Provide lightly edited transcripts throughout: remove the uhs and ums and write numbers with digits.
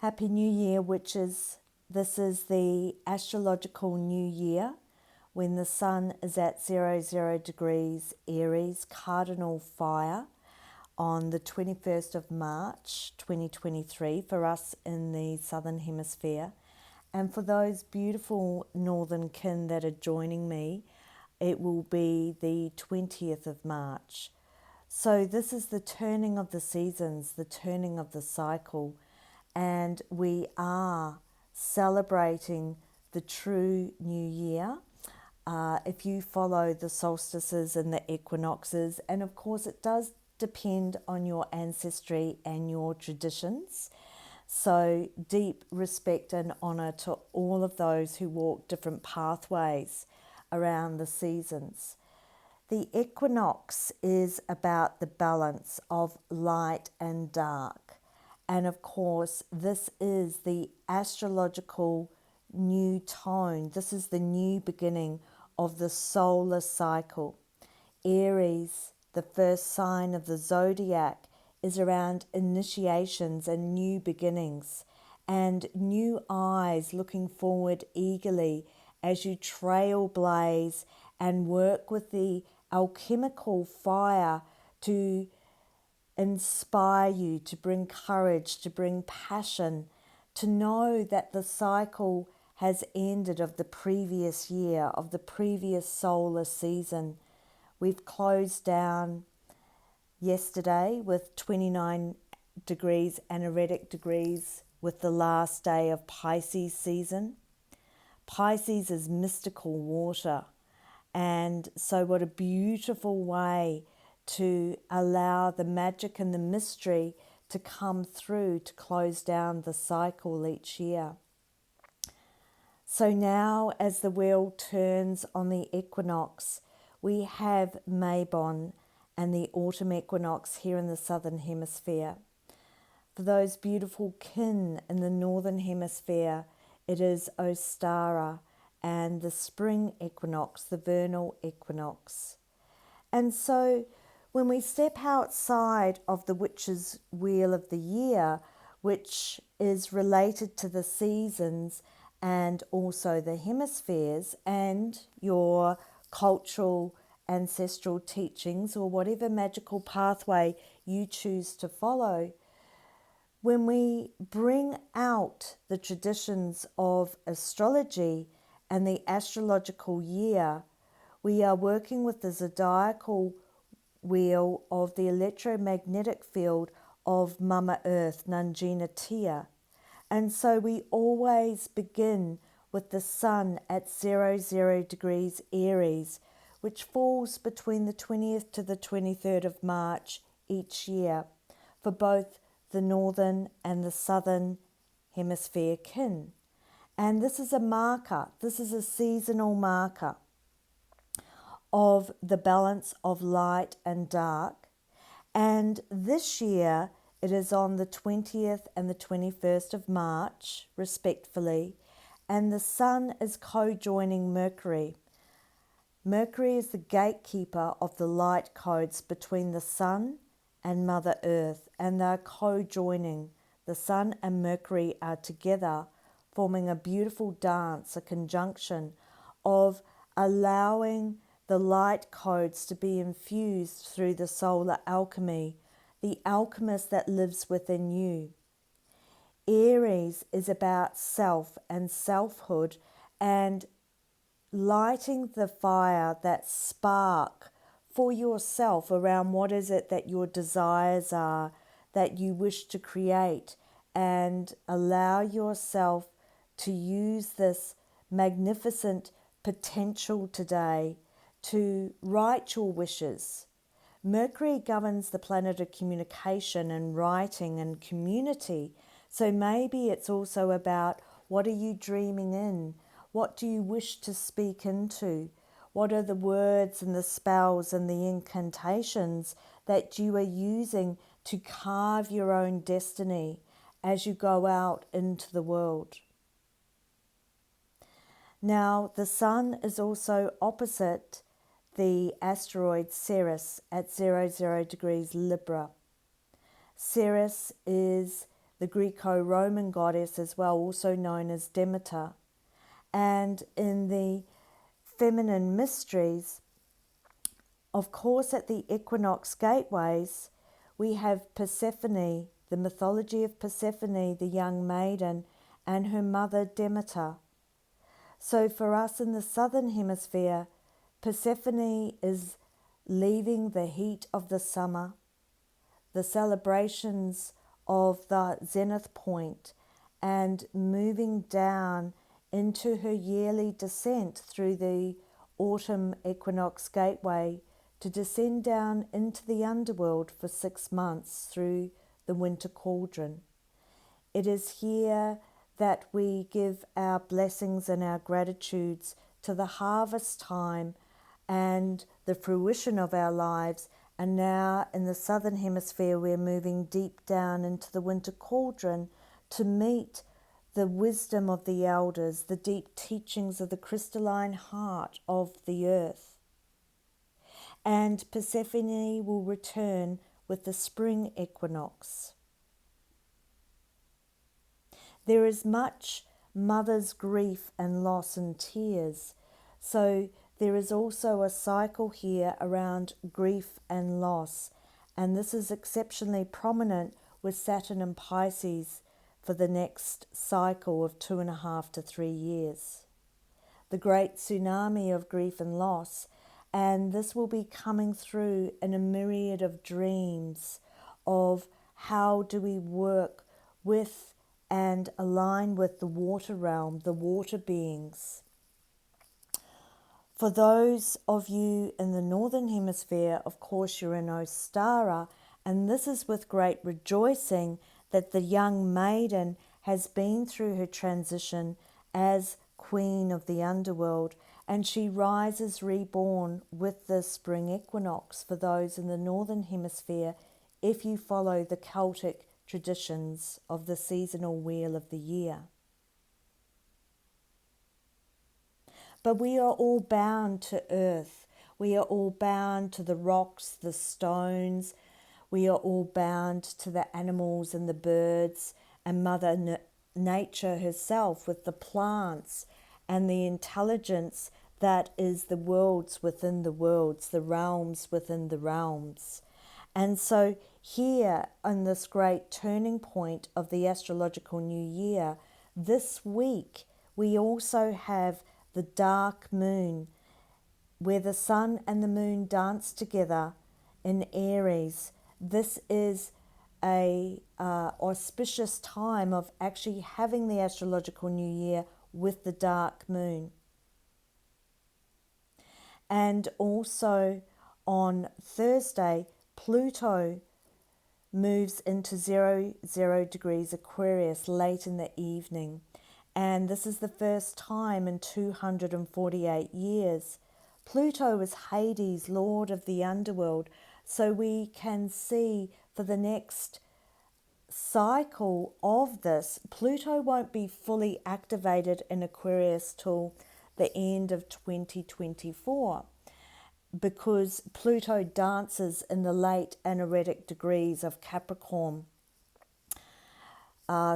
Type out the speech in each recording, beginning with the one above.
Happy New Year, this is the astrological new year when the sun is at 00 degrees Aries, cardinal fire, on the 21st of March 2023 for us in the Southern Hemisphere. And for those beautiful northern kin that are joining me, it will be the 20th of March. So this is the turning of the seasons, the turning of the cycle, and we are celebrating the true new year. If you follow the solstices and the equinoxes, and of course it does depend on your ancestry and your traditions. So deep respect and honour to all of those who walk different pathways around the seasons. The equinox is about the balance of light and dark. And of course, this is the astrological new tone. This is the new beginning of the solar cycle. Aries, the first sign of the zodiac, is around initiations and new beginnings and new eyes looking forward eagerly as you trailblaze and work with the alchemical fire to inspire you, to bring courage, to bring passion, to know that the cycle has ended of the previous year, of the previous solar season. We've closed down yesterday with 29 degrees anaretic degrees with the last day of Pisces season. Pisces is mystical water, and so what a beautiful way to allow the magic and the mystery to come through to close down the cycle each year. So now as the wheel turns on the equinox, we have Mabon and the autumn equinox here in the Southern Hemisphere. For those beautiful kin in the Northern Hemisphere, it is Ostara and the spring equinox, the vernal equinox. And so when we step outside of the witch's wheel of the year, which is related to the seasons and also the hemispheres and your cultural ancestral teachings or whatever magical pathway you choose to follow, when we bring out the traditions of astrology and the astrological year, we are working with the zodiacal wheel of the electromagnetic field of Mama Earth, Nangina Tia. And so we always begin with the sun at 00 degrees Aries, which falls between the 20th to the 23rd of March each year for both the northern and the southern hemisphere kin. And this is a marker, this is a seasonal marker of the balance of light and dark. And this year it is on the 20th and the 21st of March, respectively, and the sun is co-joining Mercury. Mercury is the gatekeeper of the light codes between the sun and Mother Earth, and they're co-joining. The sun and Mercury are together, forming a beautiful dance, a conjunction of allowing the light codes to be infused through the solar alchemy, the alchemist that lives within you. Aries is about self and selfhood and lighting the fire, that spark for yourself around what is it that your desires are, that you wish to create, and allow yourself to use this magnificent potential today to write your wishes. Mercury governs the planet of communication and writing and community. So maybe it's also about what are you dreaming in? What do you wish to speak into? What are the words and the spells and the incantations that you are using to carve your own destiny as you go out into the world? Now, the sun is also opposite the asteroid Ceres at 00 degrees Libra. Ceres is the Greco-Roman goddess as well, also known as Demeter. And in the feminine mysteries, of course, at the equinox gateways, we have Persephone, the mythology of Persephone, the young maiden, and her mother Demeter. So for us in the southern hemisphere, Persephone is leaving the heat of the summer, the celebrations of the zenith point, and moving down into her yearly descent through the autumn equinox gateway to descend down into the underworld for 6 months through the winter cauldron. It is here that we give our blessings and our gratitudes to the harvest time and the fruition of our lives. And now in the southern hemisphere, we're moving deep down into the winter cauldron to meet the wisdom of the elders, the deep teachings of the crystalline heart of the earth. And Persephone will return with the spring equinox. There is much mother's grief and loss and tears. So there is also a cycle here around grief and loss. And this is exceptionally prominent with Saturn and Pisces for the next cycle of 2.5 to 3 years. The great tsunami of grief and loss. And this will be coming through in a myriad of dreams of how do we work with and align with the water realm, the water beings. For those of you in the northern hemisphere, of course, you're in Ostara, and this is with great rejoicing that the young maiden has been through her transition as queen of the underworld, and she rises reborn with the spring equinox for those in the northern hemisphere, if you follow the Celtic traditions of the seasonal wheel of the year. But we are all bound to earth. We are all bound to the rocks, the stones. We are all bound to the animals and the birds and Mother Nature herself with the plants and the intelligence that is the worlds within the worlds, the realms within the realms. And so here on this great turning point of the astrological new year, this week we also have the dark moon, where the sun and the moon dance together in Aries. This is a auspicious time of actually having the astrological new year with the dark moon. And also on Thursday, Pluto moves into 0 degrees Aquarius late in the evening. And this is the first time in 248 years. Pluto is Hades, lord of the underworld. So we can see for the next cycle of this, Pluto won't be fully activated in Aquarius till the end of 2024, because Pluto dances in the late anaretic degrees of Capricorn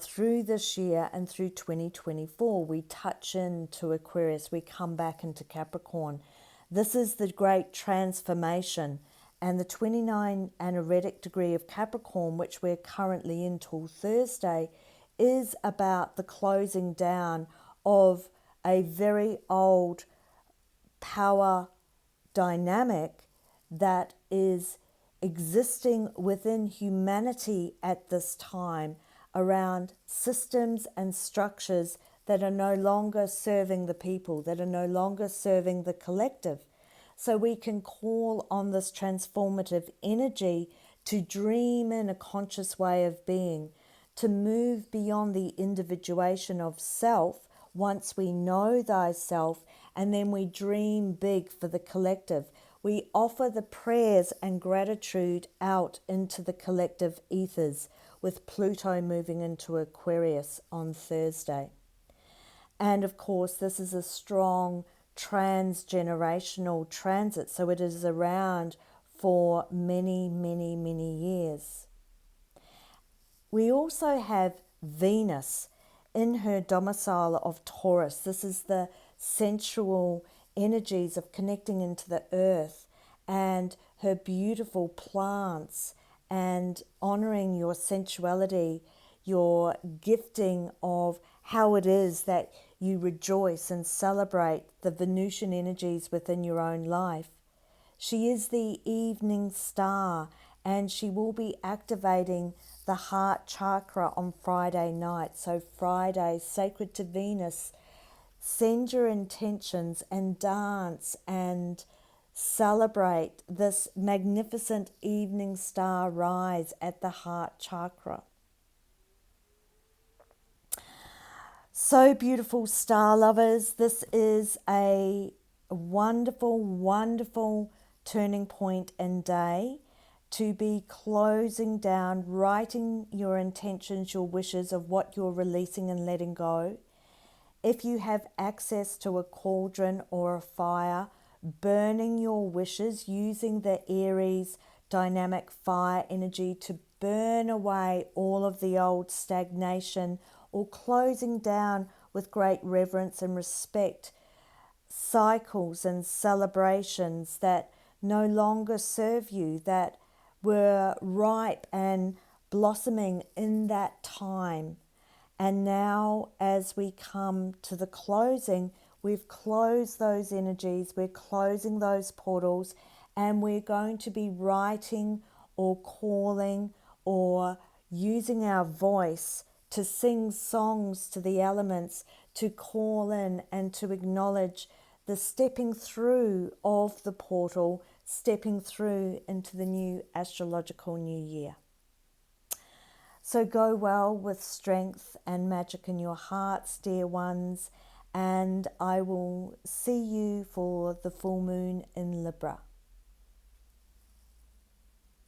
through this year and through 2024. We touch into Aquarius, we come back into Capricorn. This is the great transformation. And the 29 anaretic degree of Capricorn, which we're currently in till Thursday, is about the closing down of a very old power dynamic that is existing within humanity at this time around systems and structures that are no longer serving the people, that are no longer serving the collective. So we can call on this transformative energy to dream in a conscious way of being, to move beyond the individuation of self once we know thyself, and then we dream big for the collective. We offer the prayers and gratitude out into the collective ethers with Pluto moving into Aquarius on Thursday. And of course, this is a strong transgenerational transit, so it is around for many, many, many years. We also have Venus in her domicile of Taurus. This is the sensual energies of connecting into the earth and her beautiful plants and honoring your sensuality, your gifting of how it is that you rejoice and celebrate the Venusian energies within your own life. She is the evening star, and she will be activating the heart chakra on Friday night. So Friday, sacred to Venus, send your intentions and dance and celebrate this magnificent evening star rise at the heart chakra. So beautiful, star lovers. This is a wonderful, wonderful turning point and day to be closing down, writing your intentions, your wishes of what you're releasing and letting go. If you have access to a cauldron or a fire, burning your wishes using the Aries dynamic fire energy to burn away all of the old stagnation, or closing down with great reverence and respect cycles and celebrations that no longer serve you, that were ripe and blossoming in that time. And now, as we come to the closing, we've closed those energies, we're closing those portals, and we're going to be writing or calling or using our voice to sing songs to the elements, to call in and to acknowledge the stepping through of the portal, stepping through into the new astrological new year. So go well with strength and magic in your hearts, dear ones, and I will see you for the full moon in Libra.